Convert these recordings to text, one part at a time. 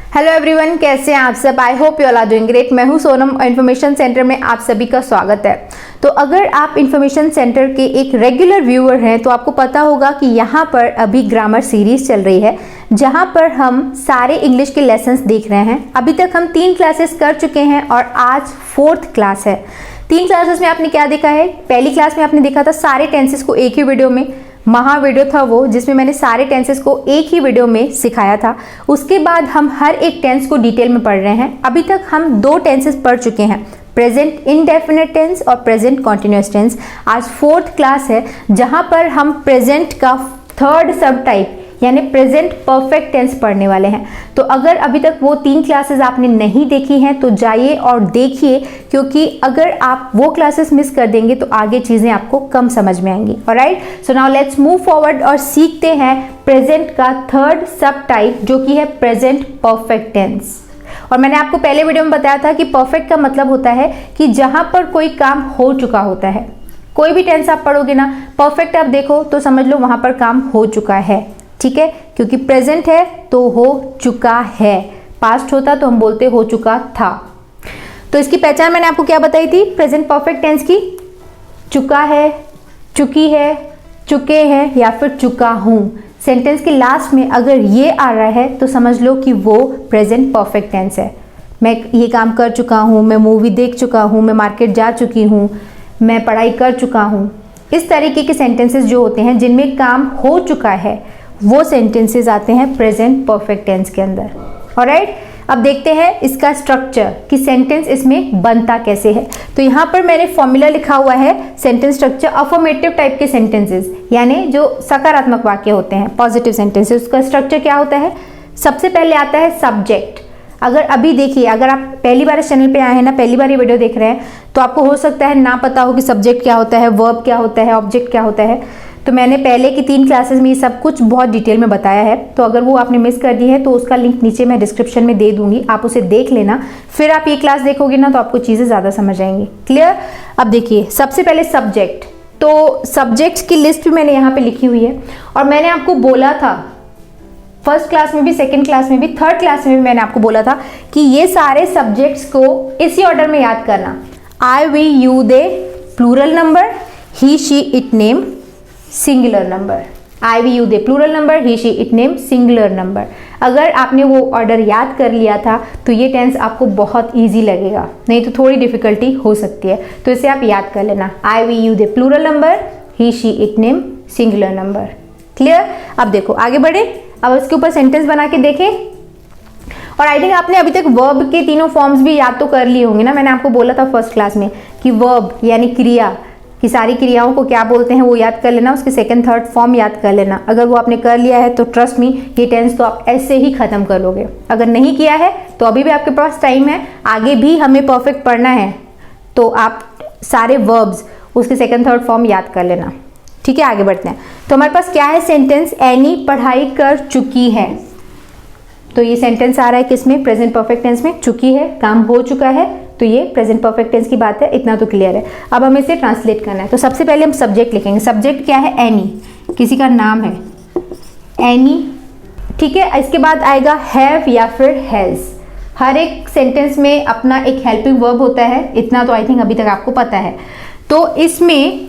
Hello everyone, कैसे हैं आप सब। I hope you all are doing great. मैं हूं सोनम, इन्फॉर्मेशन सेंटर में आप सभी का स्वागत है। तो अगर आप इन्फॉर्मेशन सेंटर के एक रेगुलर व्यूअर हैं तो आपको पता होगा कि यहाँ पर अभी ग्रामर सीरीज चल रही है, जहाँ पर हम सारे इंग्लिश के लेसन्स देख रहे हैं। अभी तक हम 3 क्लासेस कर चुके हैं और आज 4th क्लास है। 3 क्लासेस में आपने क्या देखा है? पहली क्लास में आपने देखा था सारे टेंसेस को एक ही वीडियो में, महा वीडियो था वो, जिसमें मैंने सारे टेंसेस को एक ही वीडियो में सिखाया था। उसके बाद हम हर एक टेंस को डिटेल में पढ़ रहे हैं। अभी तक हम 2 टेंसेस पढ़ चुके हैं, प्रेजेंट इंडेफिनिट टेंस और प्रेजेंट कॉन्टिन्यूअस टेंस। आज 4th क्लास है, जहां पर हम प्रेजेंट का 3rd सब टाइप यानी प्रेजेंट परफेक्ट टेंस पढ़ने वाले हैं। तो अगर अभी तक वो 3 क्लासेस आपने नहीं देखी हैं तो जाइए और देखिए, क्योंकि अगर आप वो क्लासेस मिस कर देंगे तो आगे चीजें आपको कम समझ में आएंगी। Alright, so now let's move forward और सीखते हैं प्रेजेंट का 3rd सब टाइप, जो कि है प्रेजेंट परफेक्ट टेंस। और मैंने आपको पहले वीडियो में बताया था कि परफेक्ट का मतलब होता है कि जहां पर कोई काम हो चुका होता है। कोई भी टेंस आप पढ़ोगे ना, परफेक्ट आप देखो तो समझ लो वहां पर काम हो चुका है, ठीक है। क्योंकि प्रेजेंट है तो हो चुका है, पास्ट होता तो हम बोलते हो चुका था। तो इसकी पहचान मैंने आपको क्या बताई थी प्रेजेंट परफेक्ट टेंस की? चुका है, चुकी है, चुके हैं या फिर चुका हूं। सेंटेंस के लास्ट में अगर ये आ रहा है तो समझ लो कि वो प्रेजेंट परफेक्ट टेंस है। मैं ये काम कर चुका हूं, मैं मूवी देख चुका हूं, मैं मार्केट जा चुकी हूं, मैं पढ़ाई कर चुका हूं। इस तरीके के सेंटेंसेस जो होते हैं जिनमें काम हो चुका है, वो सेंटेंसेस आते हैं प्रेजेंट परफेक्ट टेंस के अंदर। ऑलराइट, अब देखते हैं इसका स्ट्रक्चर कि सेंटेंस इसमें बनता कैसे है। तो यहाँ पर मैंने फॉर्मूला लिखा हुआ है सेंटेंस स्ट्रक्चर। अफर्मेटिव टाइप के सेंटेंसेस यानी जो सकारात्मक वाक्य होते हैं, पॉजिटिव सेंटेंसेस, उसका स्ट्रक्चर क्या होता है? सबसे पहले आता है सब्जेक्ट। अगर अभी देखिए, अगर आप पहली बार इस चैनल पे आए हैं ना, पहली बार ये वीडियो देख रहे हैं, तो आपको हो सकता है ना पता हो कि सब्जेक्ट क्या होता है, वर्ब क्या होता है, ऑब्जेक्ट क्या होता है। तो मैंने पहले की 3 क्लासेस में ये सब कुछ बहुत डिटेल में बताया है। तो अगर वो आपने मिस कर दी है तो उसका लिंक नीचे मैं डिस्क्रिप्शन में दे दूंगी, आप उसे देख लेना। फिर आप ये क्लास देखोगे ना तो आपको चीज़ें ज़्यादा समझ आएंगी। क्लियर? अब देखिए, सबसे पहले सब्जेक्ट। तो सब्जेक्ट्स की लिस्ट भी मैंने यहाँ पे लिखी हुई है और मैंने आपको बोला था फर्स्ट क्लास में भी, सेकेंड क्लास में भी, 3rd क्लास में भी मैंने आपको बोला था कि ये सारे सब्जेक्ट्स को इसी ऑर्डर में याद करना। I, we, you, they plural number, he, she, it, name singular number. I, we, you, they plural number, he, she, it, name singular number. अगर आपने वो ऑर्डर याद कर लिया था तो ये टेंस आपको बहुत इजी लगेगा, नहीं तो थोड़ी डिफिकल्टी हो सकती है। तो इसे आप याद कर लेना। I, we, you, they plural number, he, she, it, name singular number. Clear? अब देखो आगे बढ़े, अब इसके ऊपर सेंटेंस बना के देखें। और आई थिंक आपने अभी तक वर्ब के तीनों फॉर्म्स भी याद तो कर लिए होंगे ना। मैंने आपको बोला था फर्स्ट क्लास में कि वर्ब यानी क्रिया की सारी क्रियाओं को क्या बोलते हैं वो याद कर लेना, उसके 2nd 3rd फॉर्म याद कर लेना। अगर वो आपने कर लिया है तो ट्रस्ट मी, ये टेंस तो आप ऐसे ही खत्म कर लोगे। अगर नहीं किया है तो अभी भी आपके पास टाइम है, आगे भी हमें परफेक्ट पढ़ना है, तो आप सारे वर्ब्स उसके 2nd 3rd फॉर्म याद कर लेना। ठीक है, आगे बढ़ते हैं। तो हमारे पास क्या है सेंटेंस? एनी पढ़ाई कर चुकी है। तो ये सेंटेंस आ रहा है किसमें? प्रेजेंट परफेक्ट टेंस में। चुकी है, काम हो चुका है, तो ये प्रेजेंट परफेक्ट टेंस की बात है। इतना तो क्लियर है। अब हमें इसे ट्रांसलेट करना है। तो सबसे पहले हम सब्जेक्ट लिखेंगे। सब्जेक्ट क्या है? एनी, किसी का नाम है एनी, ठीक है। इसके बाद आएगा हैव या फिर हैज। हर एक सेंटेंस में अपना एक हेल्पिंग वर्ब होता है, इतना तो आई थिंक अभी तक आपको पता है। तो इसमें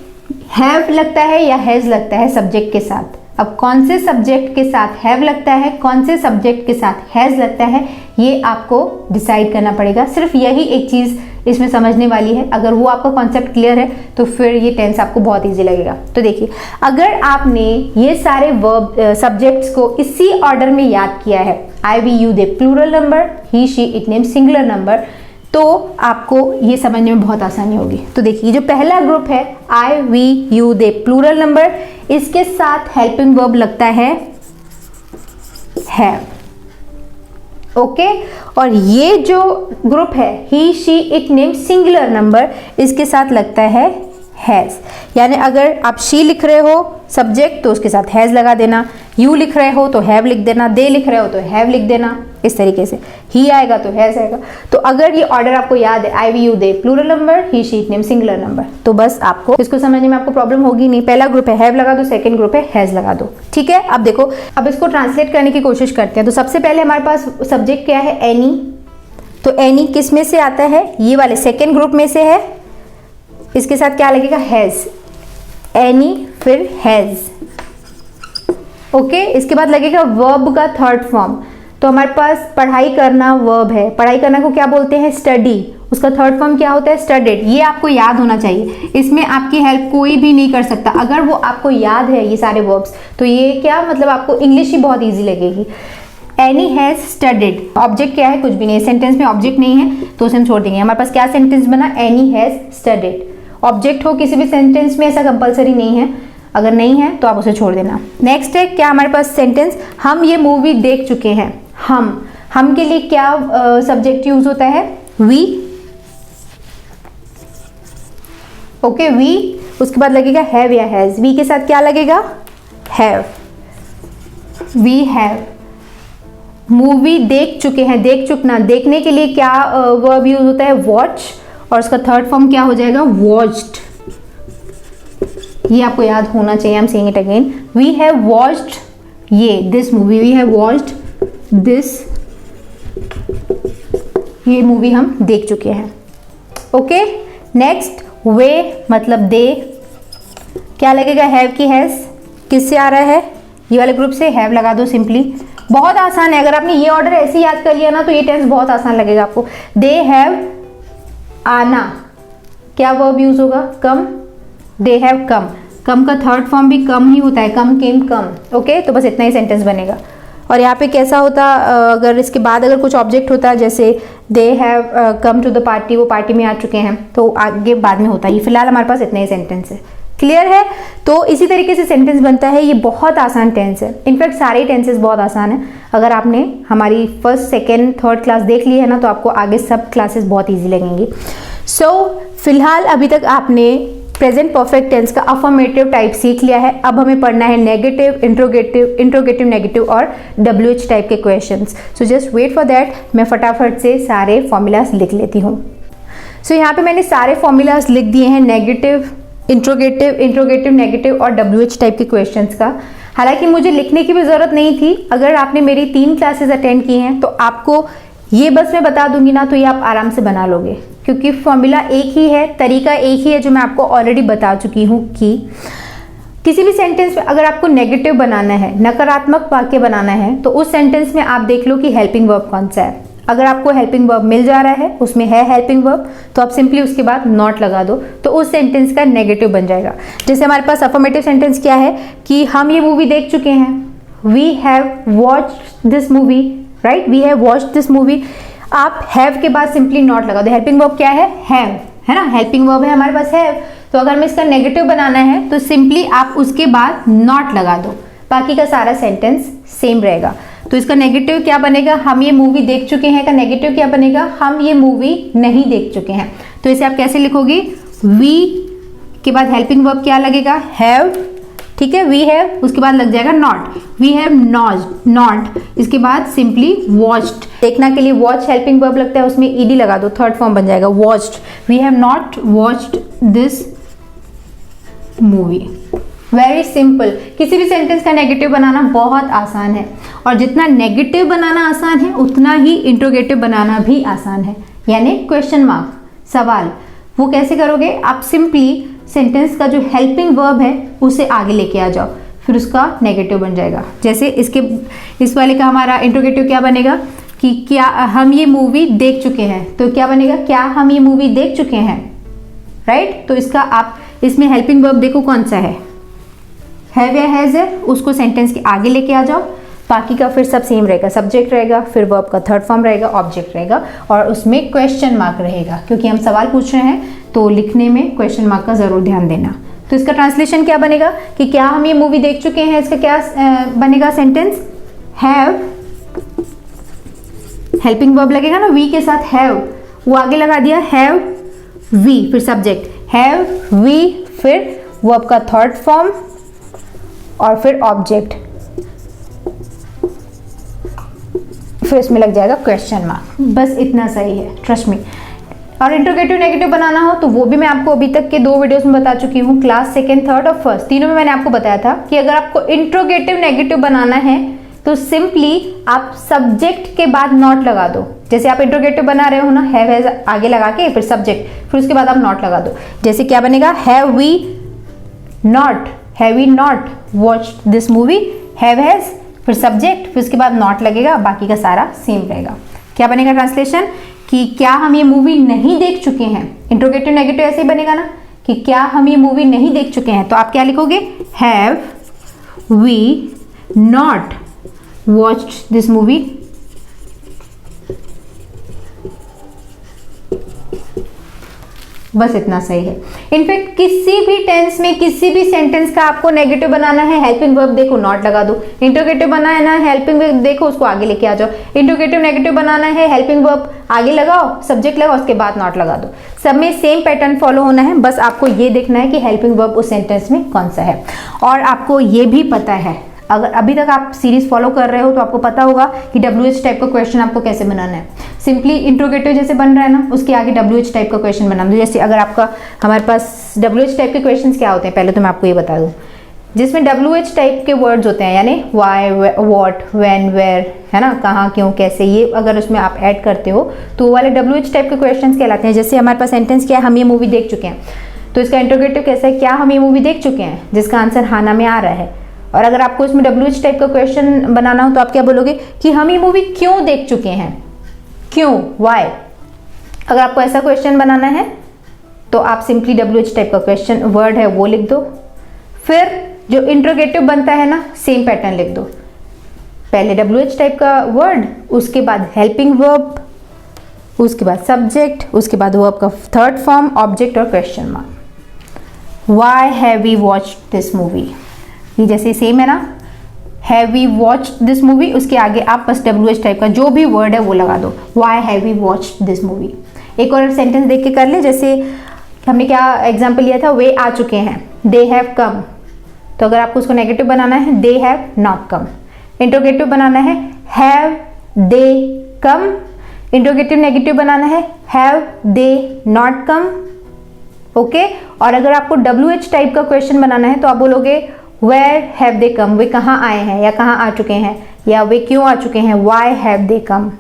हैव लगता है या हैज लगता है सब्जेक्ट के साथ। अब कौन से सब्जेक्ट के साथ हैव लगता है, कौन से सब्जेक्ट के साथ हैज लगता है, ये आपको डिसाइड करना पड़ेगा। सिर्फ यही एक चीज़ इसमें समझने वाली है। अगर वो आपका कॉन्सेप्ट क्लियर है तो फिर ये टेंस आपको बहुत इजी लगेगा। तो देखिए, अगर आपने ये सारे वर्ब सब्जेक्ट्स को इसी ऑर्डर में याद किया है, I, we, you, they plural number, he, she, it, name singular number, तो आपको ये समझने में बहुत आसानी होगी। तो देखिए, जो पहला ग्रुप है I, we, you, they plural number, इसके साथ हेल्पिंग वर्ब लगता है हैव। ओके, और ये जो ग्रुप है he, she, it, name singular number, इसके साथ लगता है हैज़। यानी अगर आप शी लिख रहे हो सब्जेक्ट तो उसके साथ हैज़ लगा देना, यू लिख रहे हो तो हैव लिख देना, दे लिख रहे हो तो हैव लिख देना, इस तरीके से। ही आएगा तो हैज़ आएगा। तो अगर ये ऑर्डर आपको याद है, I we you they plural number, he she it name singular number, तो बस आपको इसको समझने में आपको प्रॉब्लम होगी नहीं। पहला ग्रुप है हैव लगा दो, सेकंड ग्रुप है हैज़ लगा दो, ठीक है। अब देखो, अब इसको ट्रांसलेट करने की कोशिश करते हैं। तो सबसे पहले हमारे पास सब्जेक्ट क्या है, एनी। तो एनी किस में से आता है, ये वाले सेकेंड ग्रुप में से है। इसके साथ क्या लगेगा, हैज़, एनी फिर हैज़, ओके। इसके बाद लगेगा वर्ब का थर्ड फॉर्म। तो हमारे पास पढ़ाई करना वर्ब है, पढ़ाई करना को क्या बोलते हैं, स्टडी। उसका थर्ड फॉर्म क्या होता है, स्टडीड। ये आपको याद होना चाहिए, इसमें आपकी हेल्प कोई भी नहीं कर सकता। अगर वो आपको याद है ये सारे वर्ब्स, तो ये क्या मतलब आपको इंग्लिश ही बहुत ईजी लगेगी। एनी हैज स्टडीड, ऑब्जेक्ट क्या है, कुछ भी नहीं, सेंटेंस में ऑब्जेक्ट नहीं है तो उसे हम छोड़ देंगे। हमारे पास क्या सेंटेंस बना, एनी हैज स्टडीड। ऑब्जेक्ट हो किसी भी सेंटेंस में ऐसा कंपलसरी नहीं है, अगर नहीं है तो आप उसे छोड़ देना। नेक्स्ट है क्या हमारे पास सेंटेंस, हम ये मूवी देख चुके हैं। हम के लिए क्या सब्जेक्ट यूज होता है, वी, ओके, वी। उसके बाद लगेगा हैव या हैज, वी के साथ क्या लगेगा, हैव, वी हैव। मूवी देख चुके हैं, देख चुकना, देखने के लिए क्या वर्ब यूज होता है, वॉच, और उसका थर्ड फॉर्म क्या हो जाएगा, वॉच्ड। ये आपको याद होना चाहिए। I am saying it again, we have watched ये this movie, we have watched this, ये मूवी हम देख चुके हैं, ओके। नेक्स्ट वे मतलब दे, क्या लगेगा, हैव की हैज, किससे आ रहा है, ये वाले ग्रुप से, हैव लगा दो सिंपली। बहुत आसान है, अगर आपने ये ऑर्डर ऐसे ही याद कर लिया ना तो ये टेंस बहुत आसान लगेगा आपको। दे हैव, आना, क्या वर्ब यूज होगा, कम, दे हैव कम। कम का थर्ड फॉर्म भी कम ही होता है, कम, केम, कम, ओके। तो बस इतना ही सेंटेंस बनेगा। और यहाँ पे कैसा होता, अगर इसके बाद अगर कुछ ऑब्जेक्ट होता है, जैसे they have come to the party, वो पार्टी में आ चुके हैं, तो आगे बाद में होता है। ये फिलहाल हमारे पास इतना ही सेंटेंस है, क्लियर है। तो इसी तरीके से सेंटेंस बनता है। ये बहुत आसान टेंस है, इनफैक्ट सारे टेंसेस बहुत आसान है। अगर आपने हमारी फर्स्ट, सेकेंड, थर्ड क्लास देख ली है ना, तो आपको आगे सब क्लासेस बहुत ईजी लगेंगी। सो फिलहाल अभी तक आपने प्रेजेंट परफेक्ट टेंस का अफर्मेटिव टाइप सीख लिया है। अब हमें पढ़ना है नेगेटिव, इंट्रोगेटिव, नेगेटिव और WH टाइप के questions. So just wait for that, मैं फटाफट से सारे फॉर्मूलाज लिख लेती हूँ। सो यहाँ पे मैंने सारे फॉर्मूलाज लिख दिए हैं नेगेटिव, इंट्रोगेटिव, नेगेटिव और WH टाइप के क्वेश्चंस का। हालांकि मुझे लिखने की भी ज़रूरत नहीं थी, अगर आपने मेरी 3 क्लासेस अटेंड की हैं तो आपको ये बस मैं बता दूंगी ना, तो ये आप आराम से बना लोगे, क्योंकि फॉर्मूला एक ही है, तरीका एक ही है, जो मैं आपको ऑलरेडी बता चुकी हूँ कि किसी भी सेंटेंस में अगर आपको नेगेटिव बनाना है, नकारात्मक वाक्य बनाना है, तो उस सेंटेंस में आप देख लो कि हेल्पिंग वर्ब कौन सा है। अगर आपको हेल्पिंग वर्ब मिल जा रहा है, उसमें है हेल्पिंग वर्ब, तो आप सिंपली उसके बाद नॉट लगा दो, तो उस सेंटेंस का नेगेटिव बन जाएगा। जैसे हमारे पास अफर्मेटिव सेंटेंस क्या है कि हम ये मूवी देख चुके हैं, we have watched this movie, right, we have watched this movie. आप हैव के बाद सिंपली नॉट लगा दो। हेल्पिंग वर्ब क्या है, हैव, है ना, हेल्पिंग वर्ब है हमारे पास हैव। तो अगर हमें इसका नेगेटिव बनाना है तो सिंपली आप उसके बाद नॉट लगा दो, बाकी का सारा सेंटेंस सेम रहेगा। तो इसका नेगेटिव क्या बनेगा, हम ये मूवी देख चुके हैं का नेगेटिव क्या बनेगा, हम ये मूवी नहीं देख चुके हैं। तो इसे आप कैसे लिखोगे, वी के बाद हेल्पिंग वर्ब क्या लगेगा, हैव, ठीक है, वी हैव, उसके बाद लग जाएगा नॉट, वी हैव नॉट, इसके बाद सिंपली वॉच्ड। देखना के लिए वॉच हेल्पिंग वर्ब लगता है, उसमें ईडी लगा दो, थर्ड फॉर्म बन जाएगा watched. We have not watched this movie. Very simple. किसी भी सेंटेंस का नेगेटिव बनाना बहुत आसान है, और जितना नेगेटिव बनाना आसान है उतना ही इंट्रोगेटिव बनाना भी आसान है, यानी क्वेश्चन मार्क, सवाल। वो कैसे करोगे, आप सिंपली सेंटेंस का जो हेल्पिंग वर्ब है उसे आगे लेके आ जाओ, फिर उसका नेगेटिव बन जाएगा। जैसे इस वाले का हमारा इंट्रोगेटिव क्या बनेगा कि क्या हम ये मूवी देख चुके हैं, तो क्या बनेगा, क्या हम ये मूवी देख चुके हैं, राइट। तो इसका आप इसमें हेल्पिंग वर्ब देखो कौन सा है, हैव या हैज है, उसको सेंटेंस के आगे लेके आ जाओ। बाकी का फिर सब सेम रहेगा, सब्जेक्ट रहेगा, फिर वर्ब का थर्ड फॉर्म रहेगा, ऑब्जेक्ट रहेगा, और उसमें क्वेश्चन मार्क रहेगा, क्योंकि हम सवाल पूछ रहे हैं तो लिखने में क्वेश्चन मार्क का जरूर ध्यान देना। तो इसका ट्रांसलेशन क्या बनेगा कि क्या हम ये मूवी देख चुके हैं, इसका क्या बनेगा सेंटेंस, हैव, हेल्पिंग वर्ब लगेगा ना वी के साथ, हैव, वो आगे लगा दिया, हैव वी, फिर सब्जेक्ट, हैव वी फिर वर्ब का थर्ड फॉर्म और फिर ऑब्जेक्ट, फिर इसमें लग जाएगा क्वेश्चन मार्क। बस इतना सही है, ट्रस्ट मी। और इंट्रोगेटिव नेगेटिव बनाना हो तो वो भी मैं आपको अभी तक के 2 वीडियोस में बता चुकी हूँ, क्लास सेकेंड, थर्ड और फर्स्ट, तीनों में मैंने आपको बताया था कि अगर आपको इंट्रोगेटिव नेगेटिव बनाना है तो सिंपली आप सब्जेक्ट के बाद नॉट लगा दो। जैसे आप इंट्रोगेटिव बना रहे हो ना, हैव आगे लगा के फिर सब्जेक्ट, फिर उसके बाद आप नॉट लगा दो। जैसे क्या बनेगा, have we not watched this movie, have has फिर सब्जेक्ट, फिर उसके बाद नॉट लगेगा, बाकी का सारा सेम रहेगा। क्या बनेगा ट्रांसलेशन, कि क्या हम ये मूवी नहीं देख चुके हैं। इंट्रोगेटिव नेगेटिव ऐसे ही बनेगा ना, कि क्या हम ये मूवी नहीं देख चुके हैं, तो आप क्या लिखोगे, have we not watched this movie. बस इतना सही है। इनफैक्ट किसी भी टेंस में किसी भी सेंटेंस का आपको नेगेटिव बनाना है, हेल्पिंग वर्ब देखो नॉट लगा दो। इंट्रोगेटिव बनाना है ना, हेल्पिंग वर्ब देखो उसको आगे लेके आ जाओ। इंट्रोगेटिव नेगेटिव बनाना है, हेल्पिंग वर्ब आगे लगाओ, सब्जेक्ट लगाओ, उसके बाद नॉट लगा दो। सब में सेम पैटर्न फॉलो होना है, बस आपको ये देखना है कि हेल्पिंग वर्ब उस सेंटेंस में कौन सा है। और आपको ये भी पता है, अगर अभी तक आप सीरीज फॉलो कर रहे हो तो आपको पता होगा कि WH टाइप का क्वेश्चन आपको कैसे बनाना है। सिंपली इंट्रोगेटिव जैसे बन रहा है ना, उसके आगे WH टाइप का क्वेश्चन बनाना है। जैसे अगर आपका, हमारे पास WH टाइप के क्वेश्चंस क्या होते हैं, पहले तो मैं आपको ये बता दूं, जिसमें WH टाइप के वर्ड्स होते हैं, यानी वाई, व्हाट, व्हेन, वेयर, है ना, कहाँ, क्यों, कैसे, ये अगर उसमें आप ऐड करते हो तो वो वाले WH टाइप के क्वेश्चंस कहलाते हैं। जैसे हमारे पास सेंटेंस क्या है, हम ये मूवी देख चुके हैं, तो इसका इंट्रोगेटिव कैसा है, क्या हम ये मूवी देख चुके हैं, जिसका आंसर हाना में आ रहा है। और अगर आपको इसमें WH टाइप का क्वेश्चन बनाना हो तो आप क्या बोलोगे कि हम ये मूवी क्यों देख चुके हैं, क्यों, वाई। अगर आपको ऐसा क्वेश्चन बनाना है तो आप सिंपली WH टाइप का क्वेश्चन वर्ड है वो लिख दो, फिर जो इंट्रोगेटिव बनता है ना, सेम पैटर्न लिख दो। पहले WH टाइप का वर्ड, उसके बाद हेल्पिंग वर्ब, उसके बाद सब्जेक्ट, उसके बाद वर्ब का थर्ड फॉर्म, ऑब्जेक्ट और question mark. Why have we watched this movie, ये जैसे सेम है ना, have we watched this movie, उसके आगे आप बस WH टाइप का जो भी वर्ड है वो लगा दो, why have we watched this movie. एक और सेंटेंस देख के कर ले, जैसे हमने क्या एग्जांपल लिया था, वे आ चुके हैं, दे हैव कम, तो अगर आपको उसको नेगेटिव बनाना है, they have not come. Interrogative बनाना है, have they come. Interrogative negative बनाना है, have they not come. Okay, और अगर आपको WH टाइप का क्वेश्चन बनाना है तो आप बोलोगे वेयर हैव दे कम, वे कहाँ आए हैं या कहाँ आ चुके हैं, या वे क्यों आ चुके हैं, वाई हैव दे कम।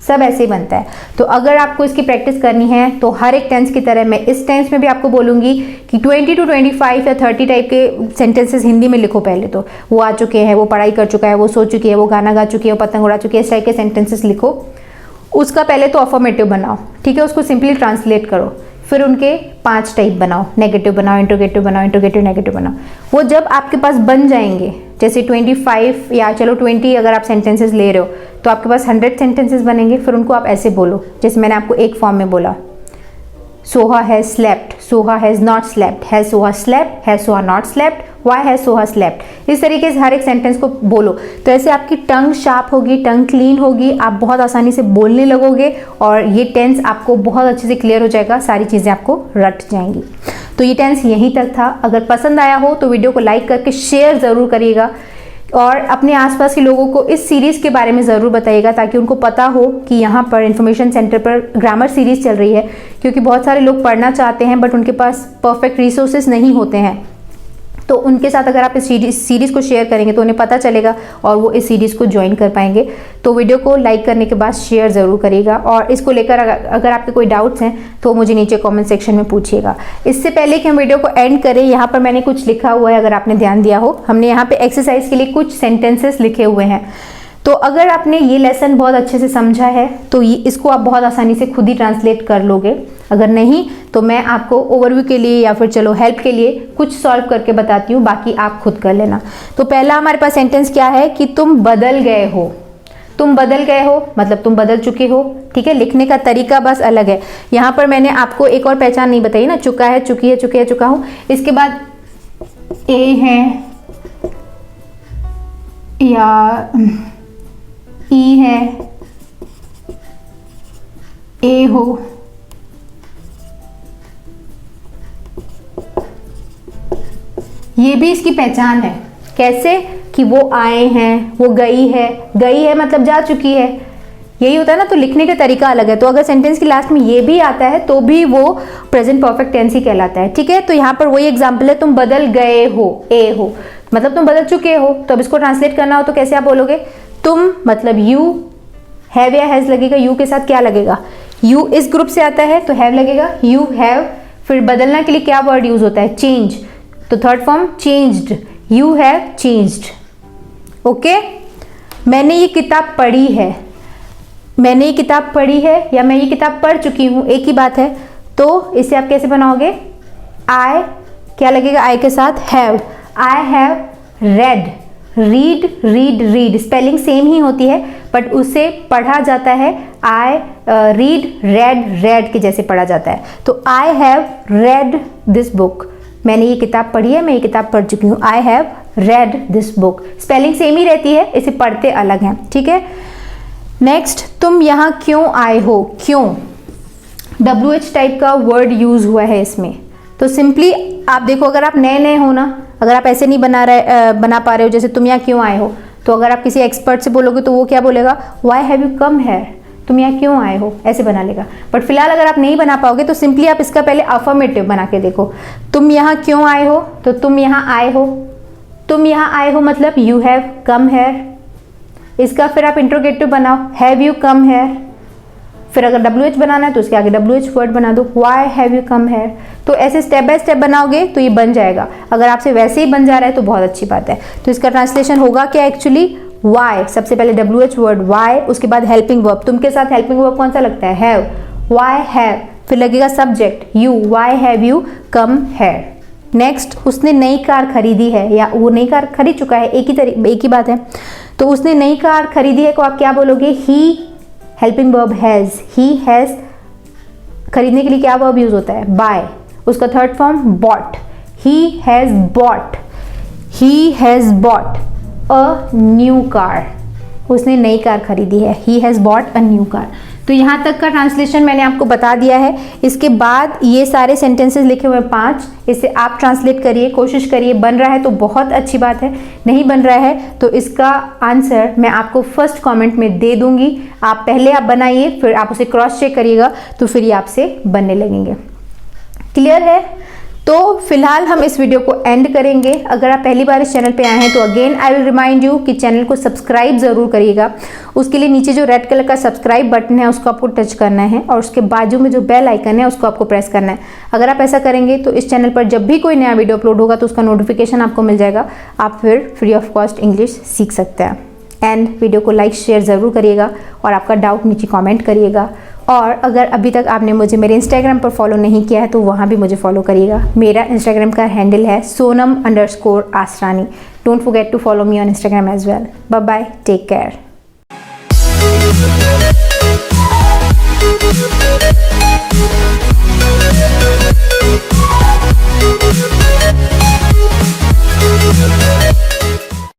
सब ऐसे ही बनता है। तो अगर आपको इसकी प्रैक्टिस करनी है तो हर एक टेंस की तरह मैं इस टेंस में भी आपको बोलूंगी कि 20 to 25 या 30 टाइप के सेंटेंसेस हिंदी में लिखो। पहले तो वो आ चुके हैं, वो पढ़ाई कर चुका है, वो सो चुकी है, वो गाना गा चुकी है, वो पतंग उड़ा चुकी है, इस टाइप के सेंटेंसेस लिखो। उसका पहले तो अफर्मेटिव बनाओ, ठीक है, उसको सिंपली ट्रांसलेट करो, फिर उनके 5 टाइप बनाओ, नेगेटिव बनाओ, इंट्रोगेटिव बनाओ, इंट्रोगेटिव नेगेटिव बनाओ। वो जब आपके पास बन जाएंगे, जैसे 25 या चलो 20 अगर आप सेंटेंसेस ले रहे हो तो आपके पास 100 सेंटेंसेस बनेंगे। फिर उनको आप ऐसे बोलो, जैसे मैंने आपको एक फॉर्म में बोला, Soha has slept, Soha has not slept, has Soha slept, has Soha not slept, why has Soha slept. इस तरीके से हर एक सेंटेंस को बोलो, तो ऐसे आपकी टंग शार्प होगी, टंग क्लीन होगी, आप बहुत आसानी से बोलने लगोगे और ये टेंस आपको बहुत अच्छे से क्लियर हो जाएगा, सारी चीज़ें आपको रट जाएंगी। तो ये टेंस यहीं तक था। अगर पसंद आया हो तो वीडियो को लाइक करके शेयर ज़रूर करिएगा और अपने आसपास के लोगों को इस सीरीज़ के बारे में ज़रूर बताइएगा, ताकि उनको पता हो कि यहाँ पर इन्फॉर्मेशन सेंटर पर ग्रामर सीरीज़ चल रही है। क्योंकि बहुत सारे लोग पढ़ना चाहते हैं बट उनके पास परफेक्ट रिसोर्सेज नहीं होते हैं, तो उनके साथ अगर आप इस सीरीज़ को शेयर करेंगे तो उन्हें पता चलेगा और वो इस सीरीज़ को ज्वाइन कर पाएंगे। तो वीडियो को लाइक करने के बाद शेयर ज़रूर करिएगा और इसको लेकर अगर आपके कोई डाउट्स हैं तो मुझे नीचे कमेंट सेक्शन में पूछिएगा। इससे पहले कि हम वीडियो को एंड करें, यहाँ पर मैंने कुछ लिखा हुआ है, अगर आपने ध्यान दिया हो, हमने यहाँ पे एक्सरसाइज के लिए कुछ सेंटेंसेस लिखे हुए हैं। तो अगर आपने ये लेसन बहुत अच्छे से समझा है तो इसको आप बहुत आसानी से खुद ही ट्रांसलेट कर लोगे। अगर नहीं तो मैं आपको ओवरव्यू के लिए या फिर चलो हेल्प के लिए कुछ सॉल्व करके बताती हूँ, बाकी आप खुद कर लेना। तो पहला हमारे पास सेंटेंस क्या है कि तुम बदल गए हो। तुम बदल गए हो मतलब तुम बदल चुके हो, ठीक है। लिखने का तरीका बस अलग है। यहाँ पर मैंने आपको एक और पहचान नहीं बताई ना, चुका है, चुकी है, चुके है, चुका हूँ। इसके बाद ए है या ई है, ए हो, ये भी इसकी पहचान है। कैसे? कि वो आए हैं, वो गई है मतलब जा चुकी है, यही होता है ना। तो लिखने का तरीका अलग है। तो अगर सेंटेंस की लास्ट में ये भी आता है तो भी वो प्रेजेंट परफेक्ट टेंस ही कहलाता है। ठीक है, तो यहाँ पर वही एग्जाम्पल है, तुम बदल गए हो, ए हो मतलब तुम बदल चुके हो। तो अब इसको ट्रांसलेट करना हो तो कैसे आप बोलोगे? तुम मतलब यू, हैव या हैज लगेगा, यू के साथ क्या लगेगा? यू इस ग्रुप से आता है तो हैव लगेगा, यू हैव। फिर बदलना के लिए क्या वर्ड यूज होता है? चेंज। तो third form changed, you have changed. Okay, मैंने ये किताब पढ़ी है, मैंने ये किताब पढ़ी है या मैं ये किताब पढ़ चुकी हूं, एक ही बात है। तो इसे आप कैसे बनाओगे? आई क्या लगेगा आई के साथ? Have. I have read, read read read spelling same ही होती है बट उसे पढ़ा जाता है आई रीड, रेड रेड के जैसे पढ़ा जाता है। तो आई हैव रेड दिस बुक, मैंने ये किताब पढ़ी है, मैं ये किताब पढ़ चुकी हूँ। I have read this book, spelling same ही रहती है, इसे पढ़ते अलग हैं। ठीक है, नेक्स्ट, तुम यहाँ क्यों आए हो? क्यों WH टाइप का वर्ड यूज हुआ है इसमें। तो सिंपली आप देखो, अगर आप नए नए हो ना, अगर आप ऐसे नहीं बना पा रहे हो जैसे तुम यहाँ क्यों आए हो, तो अगर आप किसी एक्सपर्ट से बोलोगे तो वो क्या बोलेगा? Why have you come here, तुम यहाँ क्यों आए हो, ऐसे बना लेगा। बट फिलहाल अगर आप नहीं बना पाओगे तो सिंपली आप इसका पहले अफर्मेटिव बना के देखो। तुम यहाँ क्यों आए हो, तो तुम यहाँ आए हो, तुम यहाँ आए हो मतलब यू हैव कम हेयर। इसका फिर आप इंट्रोगेटिव बनाओ, हैव यू कम हेयर। फिर अगर WH बनाना है तो उसके आगे WH वर्ड बना दो, why have you come here. तो ऐसे स्टेप बाय स्टेप बनाओगे तो ये बन जाएगा। अगर आपसे वैसे ही बन जा रहा है तो बहुत अच्छी बात है। तो इसका ट्रांसलेशन होगा क्या एक्चुअली? व्हाई, सबसे पहले WH वर्ड व्हाई, उसके बाद हेल्पिंग वर्ब, तुम के साथ हेल्पिंग वर्ब कौन सा लगता है? Have, why have. फिर लगेगा subject you, why have you come here. Next, उसने नई कार खरीदी है या वो नई कार खरीद चुका है, एक ही बात है। तो उसने नई कार खरीदी है को आप क्या बोलोगे? He, helping verb has, he has. खरीदने के लिए क्या वर्ब यूज होता है? बाय। उसका third form bought, he has bought, he has bought a new car, उसने नई कार खरीदी है, he has bought a new car. तो यहाँ तक का ट्रांसलेशन मैंने आपको बता दिया है। इसके बाद ये सारे सेंटेंसेस लिखे हुए 5, इसे आप ट्रांसलेट करिए, कोशिश करिए। बन रहा है तो बहुत अच्छी बात है, नहीं बन रहा है तो इसका आंसर मैं आपको फर्स्ट कमेंट में दे दूंगी। आप पहले आप बनाइए, फिर आप उसे क्रॉस चेक करिएगा तो फिर ये आपसे बनने लगेंगे। क्लियर है? तो फिलहाल हम इस वीडियो को एंड करेंगे। अगर आप पहली बार इस चैनल पे आए हैं तो again I will remind you कि चैनल को सब्सक्राइब ज़रूर करिएगा। उसके लिए नीचे जो रेड कलर का सब्सक्राइब बटन है उसको आपको टच करना है और उसके बाजू में जो बेल आइकन है उसको आपको प्रेस करना है। अगर आप ऐसा करेंगे तो इस चैनल पर जब भी कोई नया वीडियो अपलोड होगा तो उसका नोटिफिकेशन आपको मिल जाएगा। आप फिर फ्री ऑफ कॉस्ट इंग्लिश सीख सकते हैं। एंड वीडियो को लाइक शेयर ज़रूर करिएगा और आपका डाउट नीचे कमेंट करिएगा। और अगर अभी तक आपने मुझे मेरे इंस्टाग्राम पर फॉलो नहीं किया है तो वहाँ भी मुझे फॉलो करिएगा। मेरा इंस्टाग्राम का हैंडल है sonam_asrani। Don't forget to follow me on Instagram as well. Bye bye, take care.